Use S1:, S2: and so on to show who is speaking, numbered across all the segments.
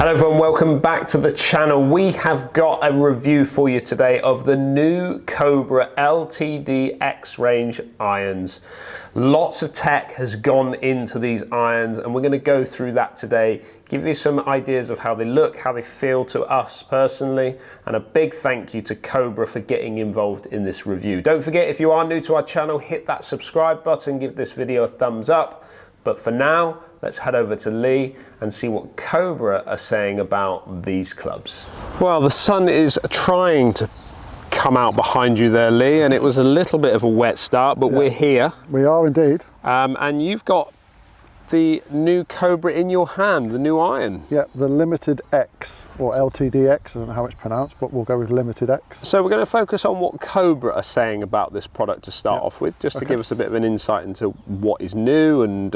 S1: Hello everyone, welcome back to the channel. We have got a review for you today of the new Cobra LTD X range irons. Lots of tech has gone into these irons and we're going to go through that today, give you some ideas of how they look, how they feel to us personally, and a big thank you to Cobra for getting involved in this review. Don't forget, if you are new to our channel, hit that subscribe button, give this video a thumbs up. But for now, let's head over to Lee and see what Cobra are saying about these clubs. Well, the sun is trying to come out behind you there, Lee, and it was a little bit of a wet start, but we're here.
S2: We are indeed.
S1: And you've got the new Cobra in your hand, the new iron.
S2: Yeah, the Limited X, or LTD X, I don't know how it's pronounced, but we'll go with Limited X.
S1: So we're going to focus on what Cobra are saying about this product to start off with, just to give us a bit of an insight into what is new and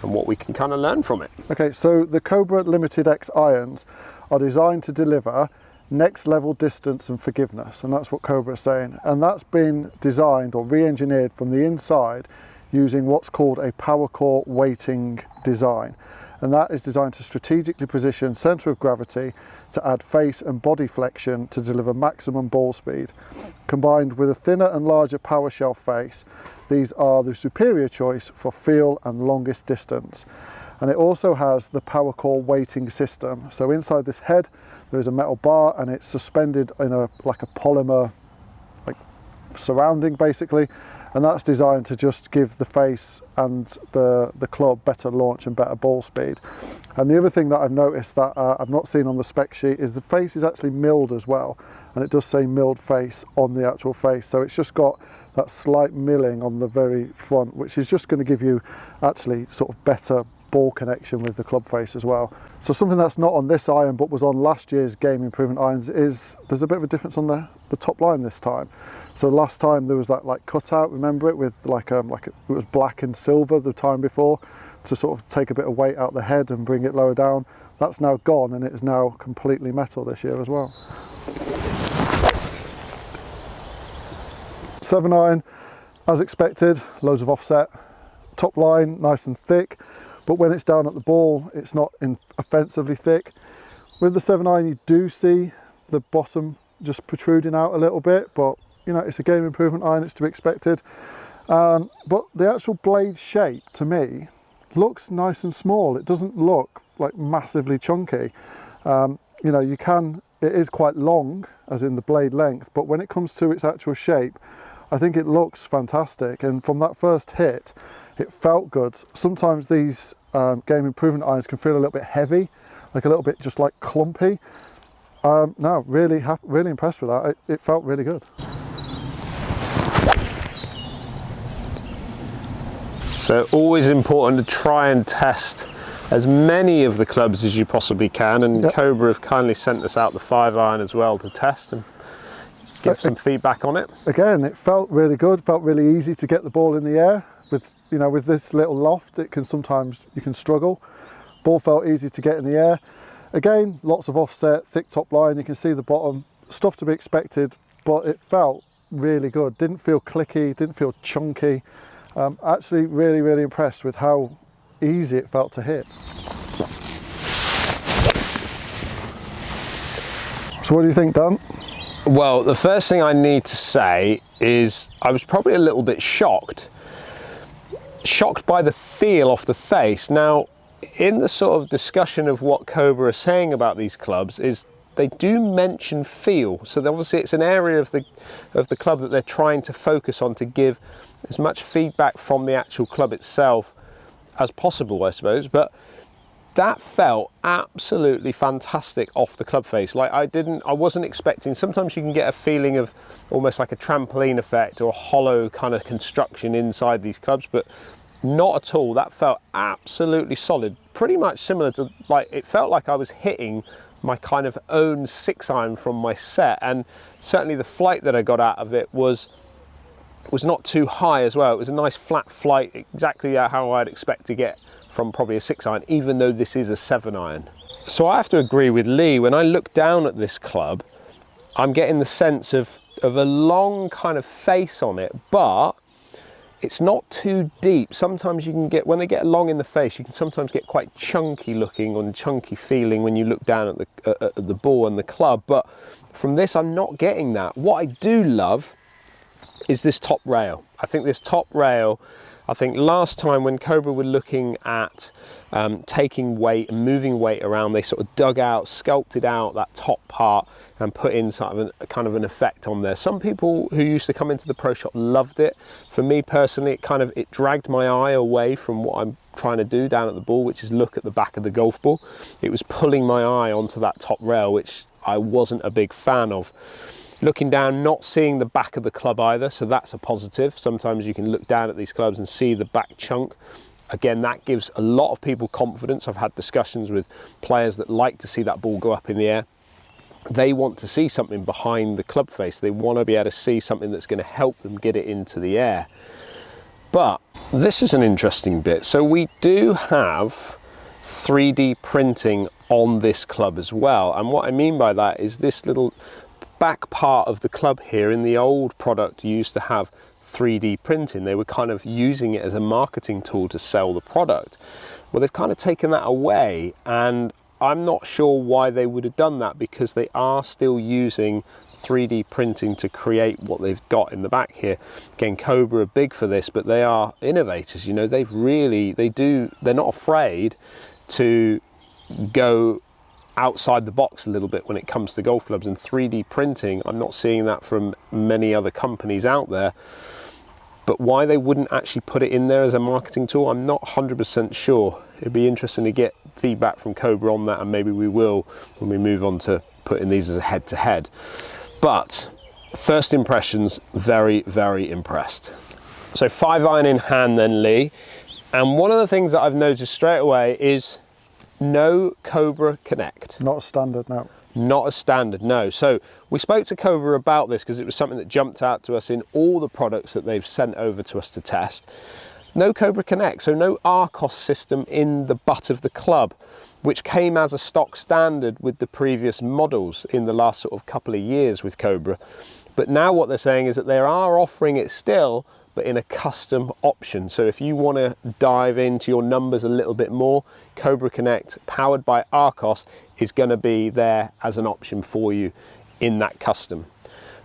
S1: what we can kind of learn from it.
S2: Okay, so the Cobra Limited X irons are designed to deliver next level distance and forgiveness, and that's what Cobra is saying. And that's been designed or re-engineered from the inside using what's called a power core weighting design. And that is designed to strategically position center of gravity to add face and body flexion to deliver maximum ball speed. Combined with a thinner and larger power shell face, these are the superior choice for feel and longest distance. And it also has the power core weighting system. So inside this head, there is a metal bar and it's suspended in like a polymer surrounding basically. And that's designed to just give the face and the club better launch and better ball speed. And the other thing that I've noticed that I've not seen on the spec sheet is the face is actually milled as well. And it does say milled face on the actual face. So it's just got that slight milling on the very front, which is just going to give you actually sort of better ball connection with the club face as well. So something that's not on this iron but was on last year's game improvement irons is there's a bit of a difference on the top line this time. So last time there was that like cutout, remember it, with it was black and silver the time before to sort of take a bit of weight out the head and bring it lower down. That's now gone and it is now completely metal this year as well. 7 iron as expected, loads of offset, top line nice and thick, but when it's down at the ball it's not offensively thick. With the 7 iron you do see the bottom just protruding out a little bit, but you know, it's a game improvement iron, it's to be expected. But the actual blade shape to me looks nice and small. It doesn't look like massively chunky. You know, it is quite long as in the blade length, but when it comes to its actual shape, I think it looks fantastic. And from that first hit, it felt good. Sometimes these game improvement irons can feel a little bit heavy, like a little bit just like clumpy. No, really impressed with that. It felt really good.
S1: So always important to try and test as many of the clubs as you possibly can, and Cobra have kindly sent us out the 5 iron as well to test and give some feedback on it. Again,
S2: it felt really good, felt really easy to get the ball in the air. With this little loft, you can struggle. Ball felt easy to get in the air. Again, lots of offset, thick top line, you can see the bottom, stuff to be expected, but it felt really good. Didn't feel clicky, didn't feel chunky. Actually really impressed with how easy it felt to hit. So what do you think, Dan?
S1: Well, the first thing I need to say is I was probably a little bit shocked by the feel off the face. Now, in the sort of discussion of what Cobra are saying about these clubs is they do mention feel. So obviously it's an area of the club that they're trying to focus on to give as much feedback from the actual club itself as possible, I suppose. But that felt absolutely fantastic off the club face. Like I wasn't expecting, sometimes you can get a feeling of almost like a trampoline effect or a hollow kind of construction inside these clubs, but not at all. That felt absolutely solid. Pretty much similar to, like, it felt like I was hitting my kind of own 6 iron from my set, and certainly the flight that I got out of it was not too high as well. It was a nice flat flight, exactly how I'd expect to get from probably a 6 iron, even though this is a 7 iron. So I have to agree with Lee. When I look down at this club, I'm getting the sense of a long kind of face on it, but it's not too deep. Sometimes you can get, when they get long in the face, you can sometimes get quite chunky looking or chunky feeling when you look down at the ball and the club. But from this, I'm not getting that. What I do love is this top rail. I think this top rail, I think last time when Cobra were looking at taking weight and moving weight around, they sort of dug out, sculpted out that top part and put in sort of a kind of an effect on there. Some people who used to come into the pro shop loved it. For me personally, it dragged my eye away from what I'm trying to do down at the ball, which is look at the back of the golf ball. It was pulling my eye onto that top rail, which I wasn't a big fan of. Looking down, not seeing the back of the club either, so that's a positive. Sometimes you can look down at these clubs and see the back chunk. Again, that gives a lot of people confidence. I've had discussions with players that like to see that ball go up in the air. They want to see something behind the club face. They want to be able to see something that's going to help them get it into the air. But this is an interesting bit. So we do have 3D printing on this club as well. And what I mean by that is this little back part of the club here in the old product used to have 3D printing. They were kind of using it as a marketing tool to sell the product. Well, they've kind of taken that away, and I'm not sure why they would have done that, because they are still using 3D printing to create what they've got in the back here. Again, Cobra are big for this, but they are innovators. You know, they're not afraid to go outside the box a little bit when it comes to golf clubs. And 3D printing, I'm not seeing that from many other companies out there. But why they wouldn't actually put it in there as a marketing tool, I'm not 100% sure. It'd be interesting to get feedback from Cobra on that, and maybe we will when we move on to putting these as a head-to-head. But first impressions, very, very impressed. So 5-iron in hand then, Lee. And one of the things that I've noticed straight away is no Cobra Connect.
S2: Not a standard, no.
S1: Not a standard, no. So we spoke to Cobra about this because it was something that jumped out to us in all the products that they've sent over to us to test. No Cobra Connect, so no RCOS system in the butt of the club, which came as a stock standard with the previous models in the last sort of couple of years with Cobra. But now what they're saying is that they are offering it still, but in a custom option. So if you want to dive into your numbers a little bit more, Cobra Connect, powered by RCOS, is going to be there as an option for you in that custom.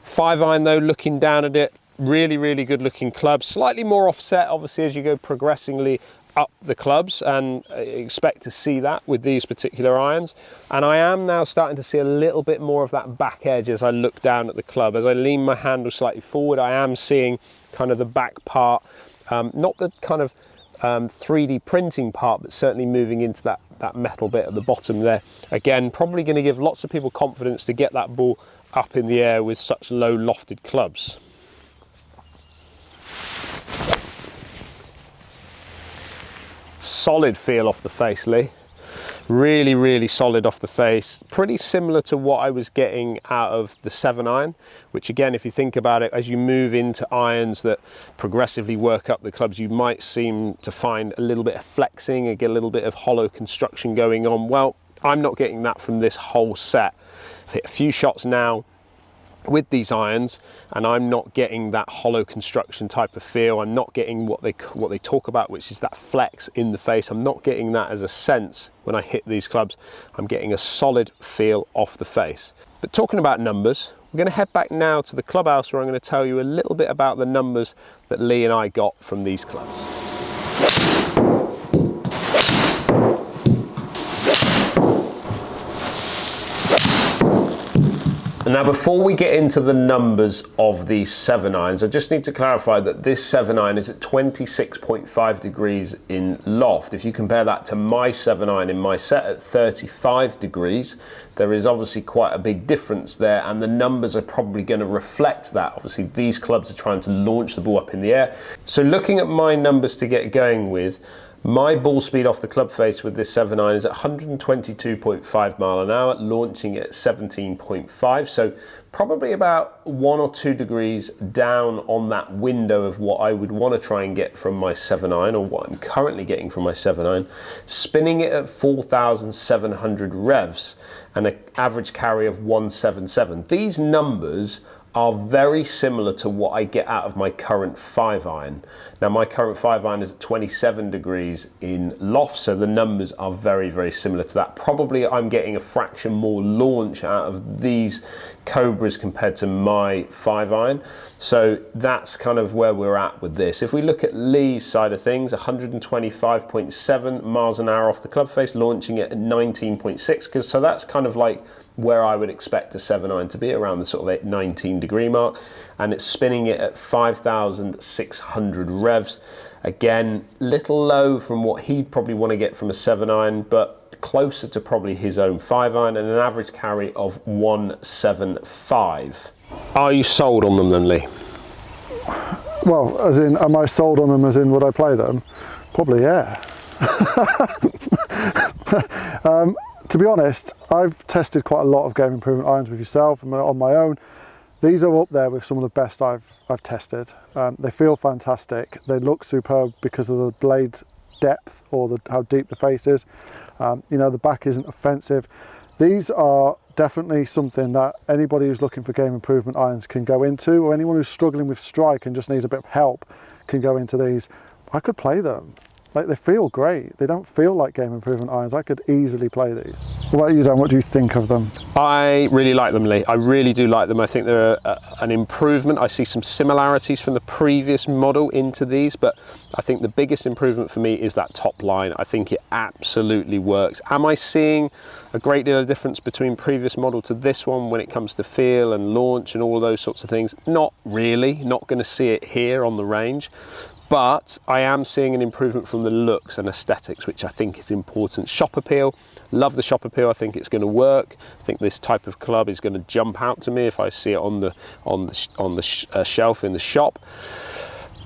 S1: 5-iron though, looking down at it, really, really good looking club. Slightly more offset, obviously, as you go progressively up the clubs, and expect to see that with these particular irons. And I am now starting to see a little bit more of that back edge as I look down at the club. As I lean my handle slightly forward, I am seeing kind of the back part, not the kind of 3D printing part, but certainly moving into that metal bit at the bottom there. Again, probably going to give lots of people confidence to get that ball up in the air with such low lofted clubs. Solid feel off the face, Lee. Really, really solid off the face. Pretty similar to what I was getting out of the 7-iron, which again, if you think about it, as you move into irons that progressively work up the clubs, you might seem to find a little bit of flexing and get a little bit of hollow construction going on. Well, I'm not getting that from this whole set. I've hit a few shots now with these irons, and I'm not getting that hollow construction type of feel. I'm not getting what they talk about, which is that flex in the face. I'm not getting that as a sense when I hit these clubs. I'm getting a solid feel off the face. But talking about numbers, we're going to head back now to the clubhouse, where I'm going to tell you a little bit about the numbers that Lee and I got from these clubs. Now, before we get into the numbers of these 7-irons, I just need to clarify that this 7-iron is at 26.5 degrees in loft. If you compare that to my 7-iron in my set at 35 degrees, there is obviously quite a big difference there, and the numbers are probably going to reflect that. Obviously, these clubs are trying to launch the ball up in the air. So looking at my numbers to get going with, my ball speed off the club face with this 7-iron is at 122.5 mile an hour, launching at 17.5. So probably about 1 or 2 degrees down on that window of what I would want to try and get from my 7-iron, or what I'm currently getting from my 7-iron. Spinning it at 4,700 revs and an average carry of 177. These numbers are very similar to what I get out of my current 5-iron. Now my current 5-iron is at 27 degrees in loft, so the numbers are very, very similar to that. Probably I'm getting a fraction more launch out of these Cobras compared to my 5-iron. So that's kind of where we're at with this. If we look at Lee's side of things, 125.7 miles an hour off the club face, launching it at 19.6, so that's kind of like where I would expect a 7-iron to be, around the sort of 19 degree mark, and it's spinning it at 5,600 revs. Again, little low from what he'd probably want to get from a 7-iron, but closer to probably his own 5-iron, and an average carry of 175. Are you sold on them then, Lee?
S2: Well, as in, am I sold on them as in would I play them? Probably, yeah. To be honest, I've tested quite a lot of game improvement irons with yourself and on my own. These are up there with some of the best I've tested. They feel fantastic. They look superb because of the blade depth, or how deep the face is. You know, the back isn't offensive. These are definitely something that anybody who's looking for game improvement irons can go into, or anyone who's struggling with strike and just needs a bit of help can go into these. I could play them. Like, they feel great. They don't feel like game improvement irons. I could easily play these. What about you, Dan? What do you think of them?
S1: I really like them, Lee. I really do like them. I think they're an improvement. I see some similarities from the previous model into these, but I think the biggest improvement for me is that top line. I think it absolutely works. Am I seeing a great deal of difference between previous model to this one when it comes to feel and launch and all of those sorts of things? Not really. Not going to see it here on the range. But I am seeing an improvement from the looks and aesthetics, which I think is important. Shop appeal, love the shop appeal. I think it's going to work. I think this type of club is going to jump out to me if I see it on the shelf in the shop.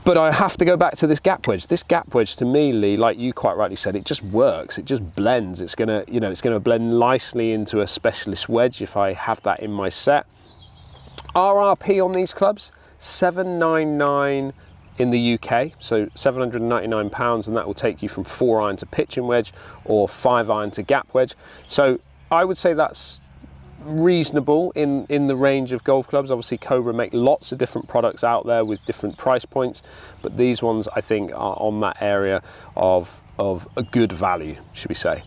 S1: But I have to go back to this gap wedge. This gap wedge, to me, Lee, like you quite rightly said, it just works. It just blends. It's gonna, you know, it's going to blend nicely into a specialist wedge if I have that in my set. RRP on these clubs, $799. In the UK, so £799, and that will take you from 4-iron to pitching wedge or 5-iron to gap wedge. So I would say that's reasonable in the range of golf clubs. Obviously Cobra make lots of different products out there with different price points, but these ones I think are on that area of a good value, should we say.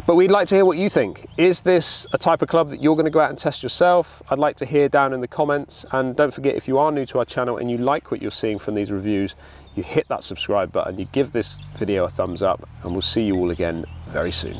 S1: But we'd like to hear what you think. Is this a type of club that you're going to go out and test yourself? I'd like to hear down in the comments. And don't forget, if you are new to our channel and you like what you're seeing from these reviews, you hit that subscribe button, you give this video a thumbs up, and we'll see you all again very soon.